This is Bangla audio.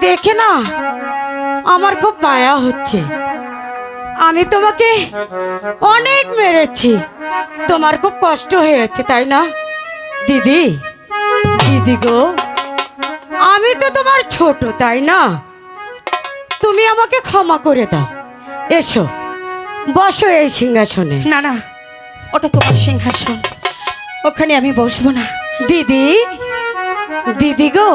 দেখে না আমার খুব মায়া হচ্ছে। আমি তোমাকে অনেক মেরেছি, তোমার খুব কষ্ট হয়েছে তাই না দিদি? দিদি গো, আমি তো তোমার ছোট তাই না? তুমি আমাকে ক্ষমা করে দাও। এসো বসো এই সিংহাসনে। না না, ওটা তোমার সিংহাসন, ওখানে আমি বসবো না। দিদি, দিদি গো,